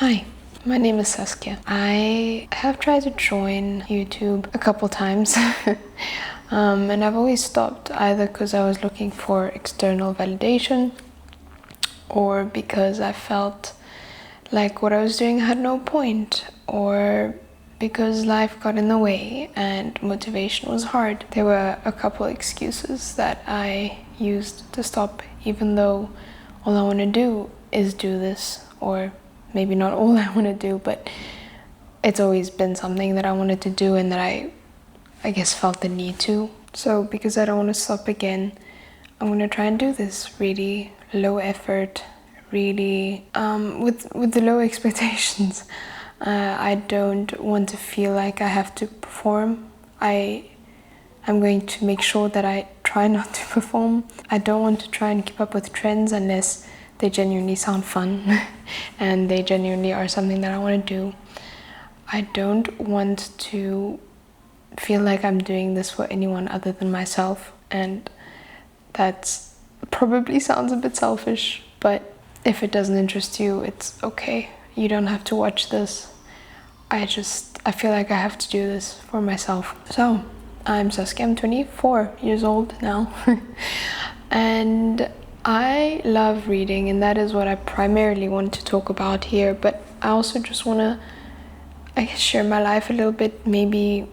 Hi, my name is Saskia. I have tried to join YouTube a couple times and I've always stopped either because I was looking for external validation or because I felt like what I was doing had no point, or because life got in the way and motivation was hard. There were a couple excuses that I used to stop, even though all I want to do is do this, or maybe not all I want to do, but it's always been something that I wanted to do and that I guess felt the need to. So because I don't want to stop again, I'm going to try and do this really low effort, really with the low expectations. I don't want to feel like I have to perform. I'm going to make sure that I try not to perform. I don't want to try and keep up with trends unless they genuinely sound fun and they genuinely are something that I want to do. I don't want to feel like I'm doing this for anyone other than myself, and that probably sounds a bit selfish, but if it doesn't interest you, it's okay. You don't have to watch this. I feel like I have to do this for myself. So, I'm Saskia, I'm 24 years old now. And I love reading, and that is what I primarily want to talk about here, but I also just want to, I guess, share my life a little bit, maybe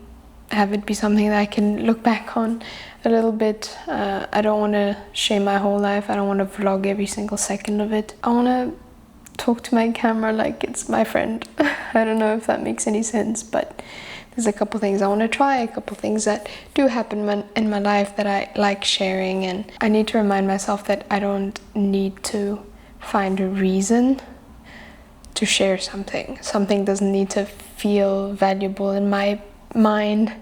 have it be something that I can look back on a little bit. I don't want to share my whole life. I don't want to vlog every single second of it. I want to talk to my camera like it's my friend. I don't know if that makes any sense, but there's a couple things I want to try, a couple things that do happen in my life that I like sharing, and I need to remind myself that I don't need to find a reason to share something. Something doesn't need to feel valuable in my mind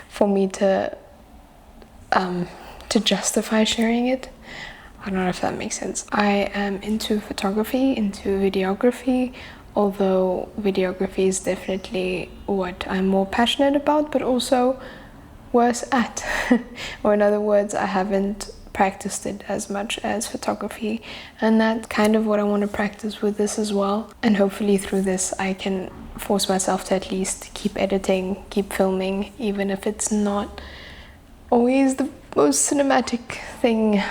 for me to justify sharing it. I don't know if that makes sense. I am into photography, into videography, although videography is definitely what I'm more passionate about, but also worse at. Or in other words, I haven't practiced it as much as photography, and that's kind of what I want to practice with this as well. And hopefully through this I can force myself to at least keep editing, keep filming, even if it's not always the most cinematic thing.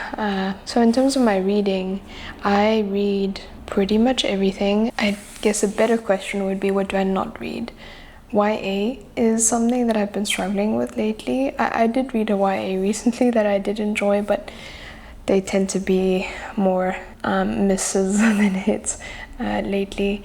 So in terms of my reading, I read pretty much everything. I guess a better question would be, what do I not read? YA is something that I've been struggling with lately. I did read a YA recently that I did enjoy, but they tend to be more misses than hits lately.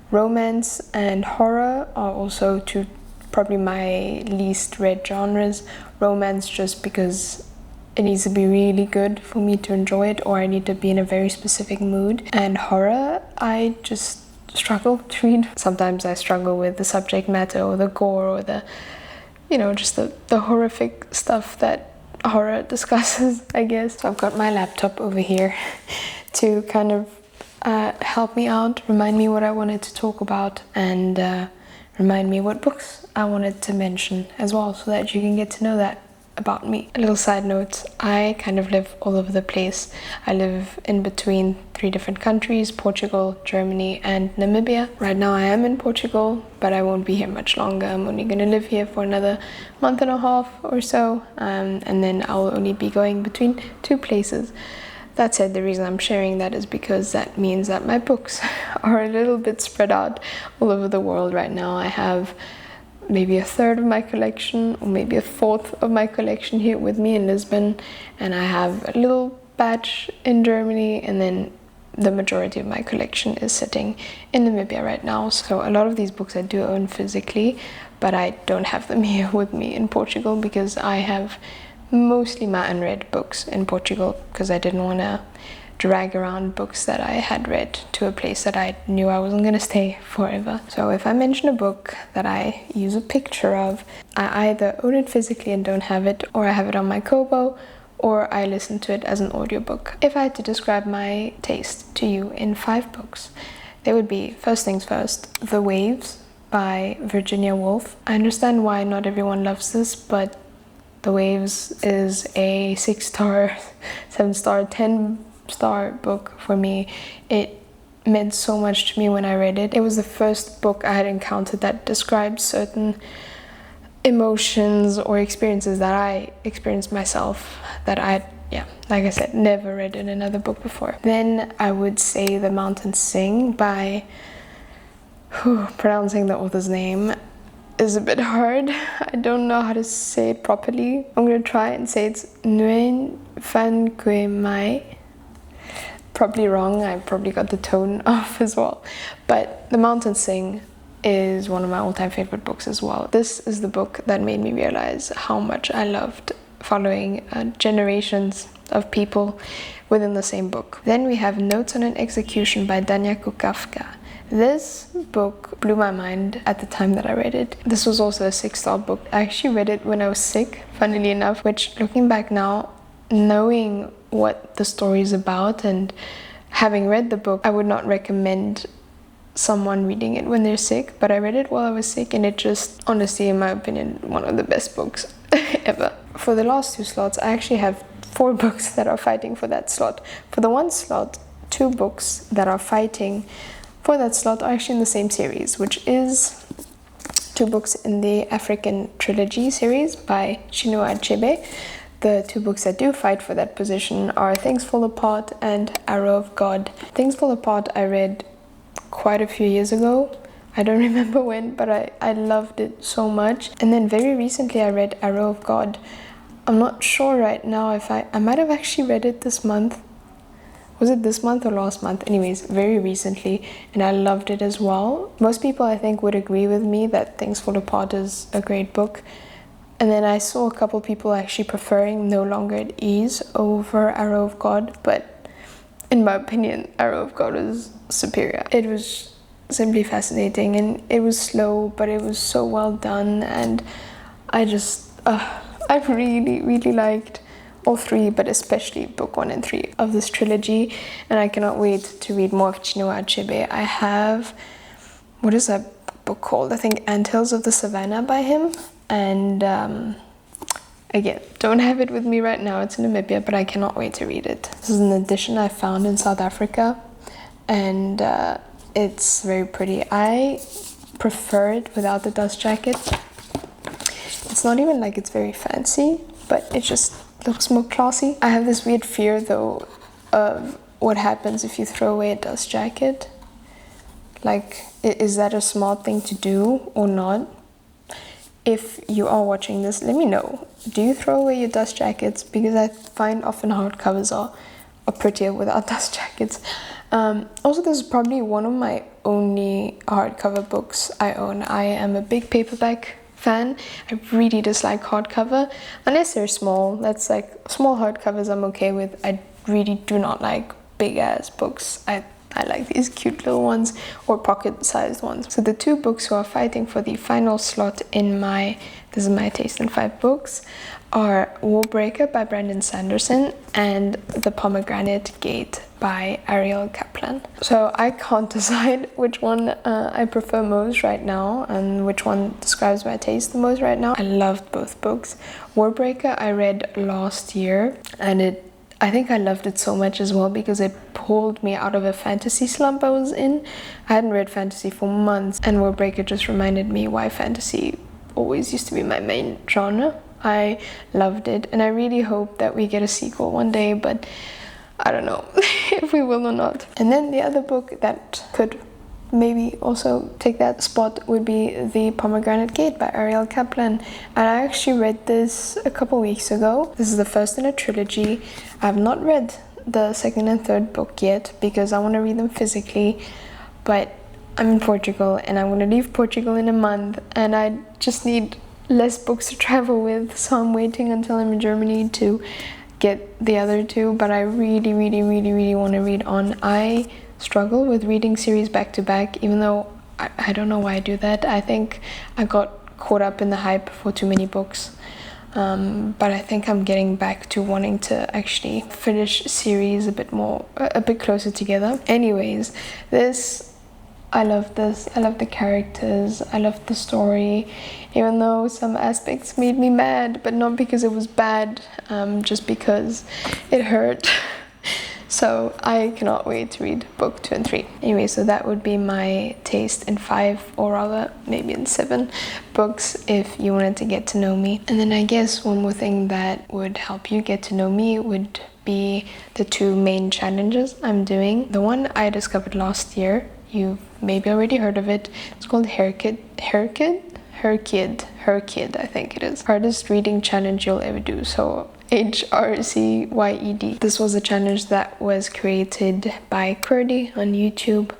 Romance and horror are also two probably my least read genres. Romance just because it needs to be really good for me to enjoy it, or I need to be in a very specific mood. And horror, I just struggle to read. Sometimes I struggle with the subject matter or the gore or the, just the horrific stuff that horror discusses, I guess. So I've got my laptop over here to kind of help me out, remind me what I wanted to talk about, and remind me what books I wanted to mention as well, so that you can get to know that about me. A little side note, I kind of live all over the place. I live in between 3 different countries: Portugal, Germany, and Namibia. Right now I am in Portugal, but I won't be here much longer. I'm only gonna live here for another month and a half or so, and then I'll only be going between 2 places. That said, the reason I'm sharing that is because that means that my books are a little bit spread out all over the world right now. I have maybe a third of my collection, or maybe a fourth of my collection here with me in Lisbon, and I have a little batch in Germany, and then the majority of my collection is sitting in Namibia right now. So a lot of these books I do own physically, but I don't have them here with me in Portugal because I have mostly my unread books in Portugal, because I didn't want to drag around books that I had read to a place that I knew I wasn't going to stay forever. So if I mention a book that I use a picture of, I either own it physically and don't have it, or I have it on my Kobo, or I listen to it as an audiobook. If I had to describe my taste to you in 5 books, they would be, first things first, The Waves by Virginia Woolf. I understand why not everyone loves this, but The Waves is a 6-star, 7-star, 10-star book for me. It meant so much to me when I read it. It was the first book I had encountered that described certain emotions or experiences that I experienced myself that I had, like I said, never read in another book before. Then I would say The Mountains Sing by, pronouncing the author's name is a bit hard. I don't know how to say it properly. I'm gonna try and say it's Nguyen Van Quê Mai. Probably wrong, I probably got the tone off as well. But The Mountains Sing is one of my all-time favorite books as well. This is the book that made me realize how much I loved following generations of people within the same book. Then we have Notes on an Execution by Dania Kukafka. This book blew my mind at the time that I read it. This was also a 6-star book. I actually read it when I was sick, funnily enough, which, looking back now, knowing what the story is about and having read the book, I would not recommend someone reading it when they're sick, but I read it while I was sick, and it just, honestly, in my opinion, one of the best books ever. For the last 2 slots, I actually have 4 books that are fighting for that slot. For the 1 slot, 2 books that are fighting for that slot are actually in the same series, which is 2 books in the African Trilogy series by Chinua Achebe. The 2 books that do fight for that position are Things Fall Apart and Arrow of God. Things Fall Apart I read quite a few years ago. I don't remember when, but I loved it so much. And then very recently I read Arrow of God. I'm not sure right now if I might have actually read it this month. Was it this month or last month? Anyways, very recently, and I loved it as well. Most people, I think, would agree with me that Things Fall Apart is a great book. And then I saw a couple people actually preferring No Longer at Ease over Arrow of God, but in my opinion, Arrow of God was superior. It was simply fascinating, and it was slow, but it was so well done, and I really liked all 3, but especially book 1 and 3 of this trilogy, and I cannot wait to read more of Chinua Achebe. I have, what is that book called? I think Anthills of the Savannah by him, and again, don't have it with me right now, it's in Namibia, but I cannot wait to read it. This is an edition I found in South Africa, and it's very pretty. I prefer it without the dust jacket. It's not even like it's very fancy, but it just looks more classy. I have this weird fear though of what happens if you throw away a dust jacket. Like, is that a smart thing to do or not? If you are watching this, let me know. Do you throw away your dust jackets? Because I find often hardcovers are prettier without dust jackets. Also, this is probably one of my only hardcover books I own. I am a big paperback fan. I really dislike hardcover, unless they're small. That's like small hardcovers I'm okay with. I really do not like big ass books. I like these cute little ones or pocket-sized ones. So the 2 books who are fighting for the final slot in this is my taste in 5 books, are Warbreaker by Brandon Sanderson and The Pomegranate Gate by Ariel Kaplan. So I can't decide which one I prefer most right now and which one describes my taste the most right now. I loved both books. Warbreaker I read last year, and I think I loved it so much as well because it pulled me out of a fantasy slump I was in. I hadn't read fantasy for months, and Warbreaker just reminded me why fantasy always used to be my main genre. I loved it, and I really hope that we get a sequel one day, but I don't know if we will or not. And then the other book that could maybe also take that spot would be The Pomegranate Gate by Ariel Kaplan, and I actually read this a couple weeks ago. This is the first in a trilogy. I have not read the 2nd and 3rd book yet because I want to read them physically, but I'm in Portugal and I'm going to leave Portugal in a month, and I just need less books to travel with, so I'm waiting until I'm in Germany to get the other 2, but I really want to read on. I struggle with reading series back to back, even though I don't know why I do that. I think I got caught up in the hype for too many books, but I think I'm getting back to wanting to actually finish series a bit closer together. Anyways, I love this. I love the characters. I love the story, even though some aspects made me mad, but not because it was bad, just because it hurt. So I cannot wait to read book 2 and 3. Anyway, so that would be my taste in 5, or rather maybe in 7 books if you wanted to get to know me. And then I guess one more thing that would help you get to know me would be the 2 main challenges I'm doing. The one I discovered last year, you've maybe already heard of it. It's called hrcyed, I think it is. Hardest reading challenge you'll ever do. So hrcyed. This was a challenge that was created by Kurdy on YouTube,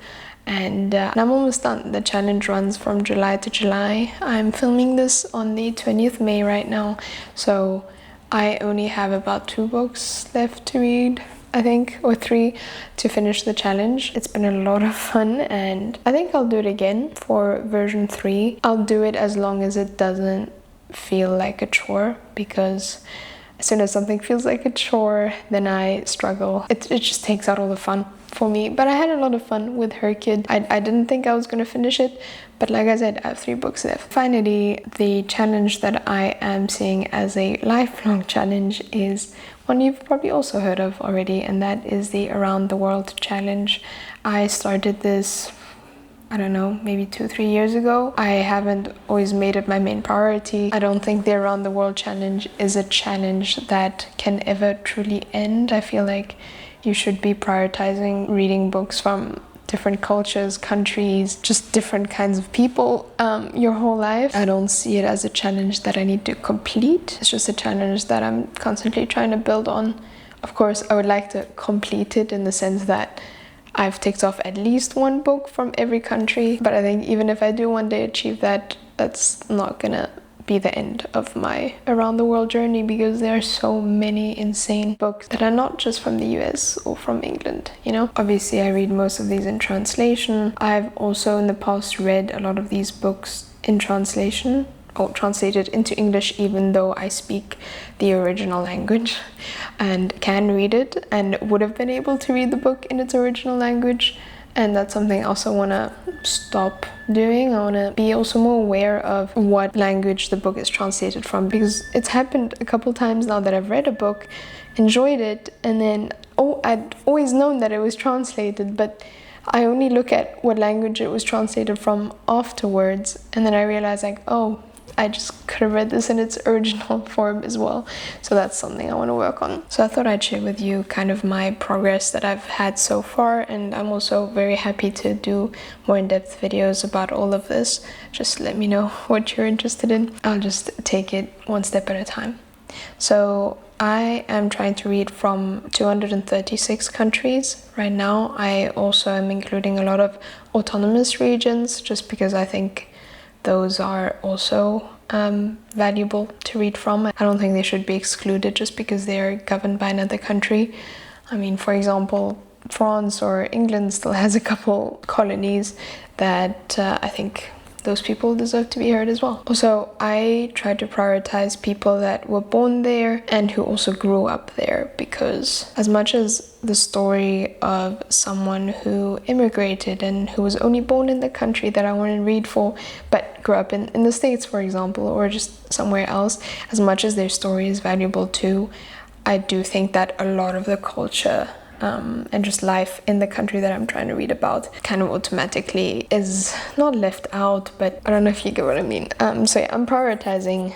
and I'm almost done. The challenge runs from July to July. I'm filming this on the 20th May right now, so I only have about 2 books left to read, I think, or 3 to finish the challenge. It's been a lot of fun, and I think I'll do it again for version 3. I'll do it as long as it doesn't feel like a chore, because as soon as something feels like a chore, then I struggle. It just takes out all the fun for me. But I had a lot of fun with hrcyed. I didn't think I was going to finish it, but like I said, I have 3 books left. Finally, the challenge that I am seeing as a lifelong challenge is one you've probably also heard of already, and that is the Around the World challenge. I started this, I don't know, maybe 2-3 years ago. I haven't always made it my main priority. I don't think the Around the World challenge is a challenge that can ever truly end. I feel like you should be prioritizing reading books from different cultures, countries, just different kinds of people your whole life. I don't see it as a challenge that I need to complete. It's just a challenge that I'm constantly trying to build on. Of course, I would like to complete it in the sense that I've ticked off at least 1 book from every country, but I think even if I do one day achieve that, that's not gonna be the end of my Around the World journey, because there are so many insane books that are not just from the US or from England, you know? Obviously, I read most of these in translation. I've also in the past read a lot of these books in translation, or translated into English, even though I speak the original language and can read it and would have been able to read the book in its original language. And that's something I also want to stop doing. I want to be also more aware of what language the book is translated from, because it's happened a couple times now that I've read a book, enjoyed it, and then I'd always known that it was translated, but I only look at what language it was translated from afterwards, and then I realized like, oh, I just could have read this in its original form as well. So that's something I want to work on. So I thought I'd share with you kind of my progress that I've had so far, and I'm also very happy to do more in-depth videos about all of this. Just let me know what you're interested in. I'll just take it one step at a time. So I am trying to read from 236 countries right now. I also am including a lot of autonomous regions, just because I think those are also valuable to read from. I don't think they should be excluded just because they are governed by another country. I mean, for example, France or England still has a couple colonies that I think those people deserve to be heard as well. Also, I try to prioritize people that were born there and who also grew up there, because as much as the story of someone who immigrated and who was only born in the country that I want to read for, but grew up in the States, for example, or just somewhere else, as much as their story is valuable too, I do think that a lot of the culture and just life in the country that I'm trying to read about kind of automatically is not left out, but I don't know if you get what I mean. So yeah, I'm prioritizing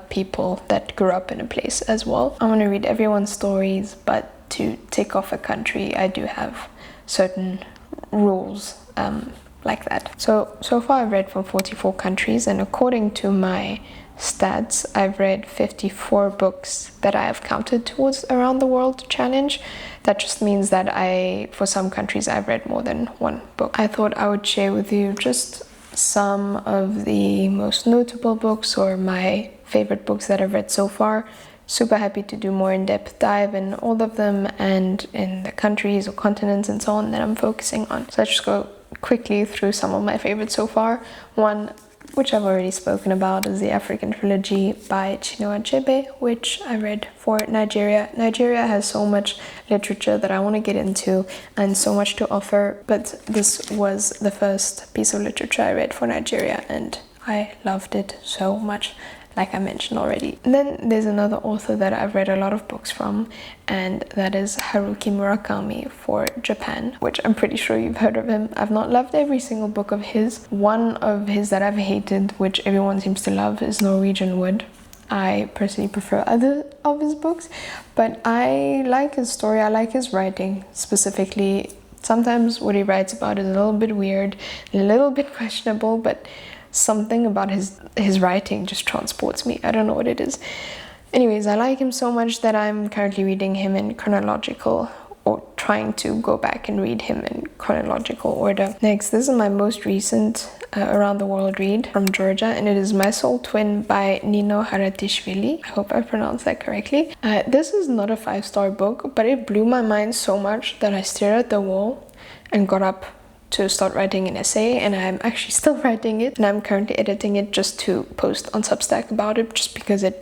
people that grew up in a place as well. I want to read everyone's stories, but to tick off a country, I do have certain rules like that. So far I've read from 44 countries, and according to my stats, I've read 54 books that I have counted towards Around the World challenge. That just means that for some countries I've read more than 1 book. I thought I would share with you just some of the most notable books or my favorite books that I've read so far. Super happy to do more in-depth dive in all of them and in the countries or continents and so on that I'm focusing on. So let's just go quickly through some of my favorites so far. One, which I've already spoken about, is the African Trilogy by Chinua Achebe, which I read for Nigeria. Nigeria has so much literature that I want to get into and so much to offer, but this was the first piece of literature I read for Nigeria and I loved it so much. like I mentioned already. And then there's another author that I've read a lot of books from, and that is Haruki Murakami for Japan, which I'm pretty sure you've heard of him. I've not loved every single book of his. One of his that I've hated, which everyone seems to love, is Norwegian Wood. I personally prefer other of his books, but I like his story. I like his writing specifically. Sometimes what he writes about is a little bit weird, a little bit questionable, but something about his writing just transports me. I don't know what it is. Anyways, I like him so much that I'm currently reading him in chronological, or trying to go back and read him in chronological order. Next, this is my most recent around the world read from Georgia, and it is My Soul Twin by Nino Haratishvili. I hope I pronounced that correctly. This is not a 5-star book, but it blew my mind so much that I stared at the wall and got up to start writing an essay, and I'm actually still writing it, and I'm currently editing it just to post on Substack about it, just because it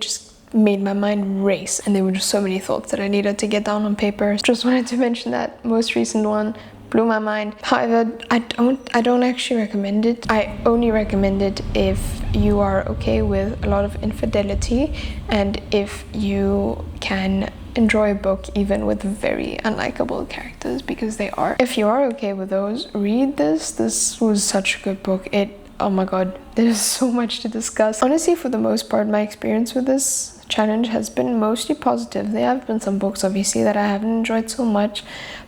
just made my mind race, and there were just so many thoughts that I needed to get down on paper. Just wanted to mention that most recent one blew my mind. However, I don't actually recommend it. I only recommend it if you are okay with a lot of infidelity, and if you can enjoy a book even with very unlikable characters, because they are. If you are okay with those, read this. This was such a good book. Oh my god, there's so much to discuss. Honestly, for the most part, my experience with this challenge has been mostly positive. There have been some books, obviously, that I haven't enjoyed so much,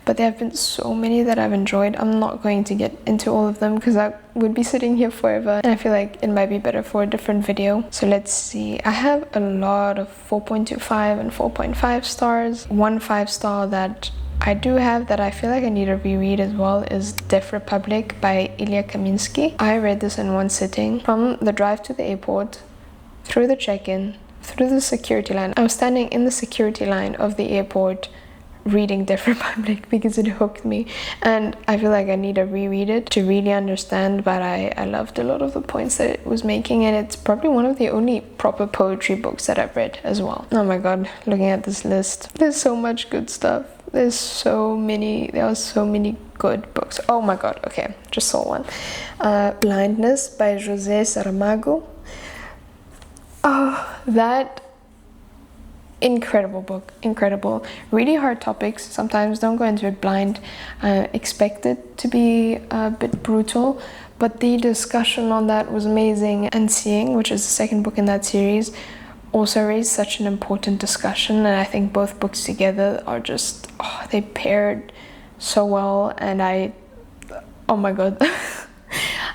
but there have been so many that I've enjoyed. I'm not going to get into all of them because I would be sitting here forever, and I feel like it might be better for a different video. So let's see. I have a lot of 4.25 and 4.5 stars. One 5-star that I do have that I feel like I need to reread as well is Deaf Republic by Ilya Kaminsky. I read this in one sitting, from the drive to the airport, through the check-in, through the security line. I was standing in the security line of the airport reading Deaf Republic because it hooked me, and I feel like I need to reread it to really understand, but I loved a lot of the points that it was making, and it's probably one of the only proper poetry books that I've read as well. Oh my god, looking at this list, there's so much good stuff. There are so many good books. Oh my god, okay, just saw one. Blindness by José Saramago. Oh, that incredible book, incredible. Really hard topics. Sometimes don't go into it blind. Expect it to be a bit brutal, but the discussion on that was amazing. And Seeing, which is the second book in that series, also raised such an important discussion, and I think both books together are just, they paired so well, and oh my god.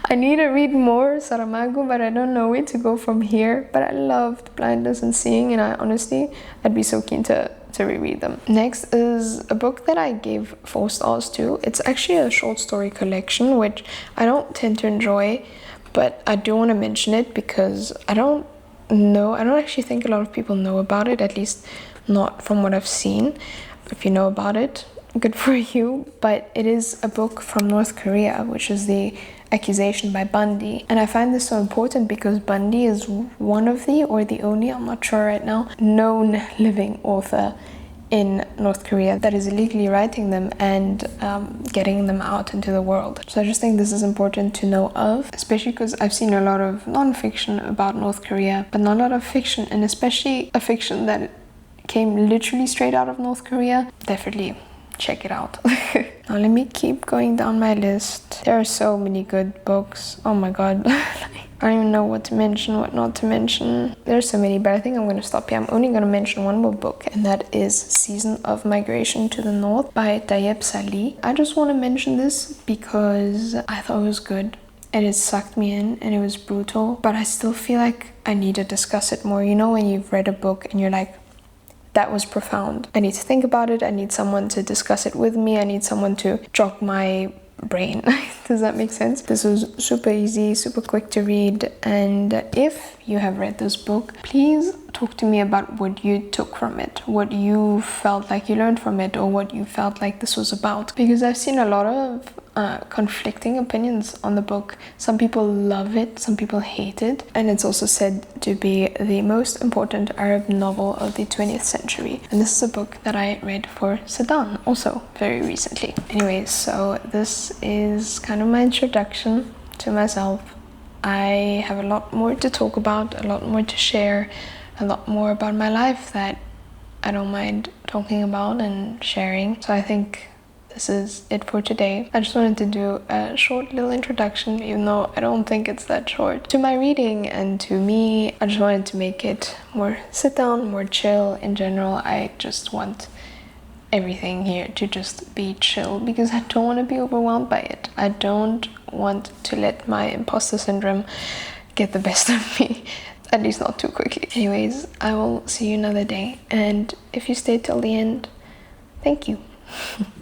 I need to read more Saramago, but I don't know where to go from here. But I loved Blindness and Seeing, and I'd be so keen to reread them. Next is a book that I gave 4 stars to. It's actually a short story collection, which I don't tend to enjoy, but I do want to mention it because I don't actually think a lot of people know about it, at least not from what I've seen. If you know about it, good for you. But it is a book from North Korea, which is the accusation by Bundy. And I find this so important because Bundy is one of the only, I'm not sure right now, known living author in North Korea that is illegally writing them and getting them out into the world. So I just think this is important to know of, especially because I've seen a lot of non-fiction about North Korea, but not a lot of fiction, and especially a fiction that came literally straight out of North Korea. Definitely check it out. Now let me keep going down my list. There are so many good books. Oh my god. I don't even know what to mention, what not to mention. There's so many, but I think I'm going to stop here. I'm only going to mention one more book, and that is Season of Migration to the North by Tayeb Salih. I just want to mention this because I thought it was good, and it sucked me in, and it was brutal, but I still feel like I need to discuss it more. You know, when you've read a book and you're like, that was profound. I need to think about it. I need someone to discuss it with me. I need someone to jog my brain. Does that make sense? This was super easy, super quick to read, and if you have read this book, please talk to me about what you took from it, what you felt like you learned from it, or what you felt like this was about, because I've seen a lot of conflicting opinions on the book. Some people love it, some people hate it, and it's also said to be the most important Arab novel of the 20th century. And this is a book that I read for Sudan also very recently. Anyways, so this is kind of my introduction to myself. I have a lot more to talk about, a lot more to share, a lot more about my life that I don't mind talking about and sharing. So I think this is it for today. I just wanted to do a short little introduction, even though I don't think it's that short, to my reading and to me. I just wanted to make it more sit down, more chill in general. I just want everything here to just be chill because I don't want to be overwhelmed by it. I don't want to let my imposter syndrome get the best of me, at least not too quickly. Anyways, I will see you another day, and if you stayed till the end, thank you.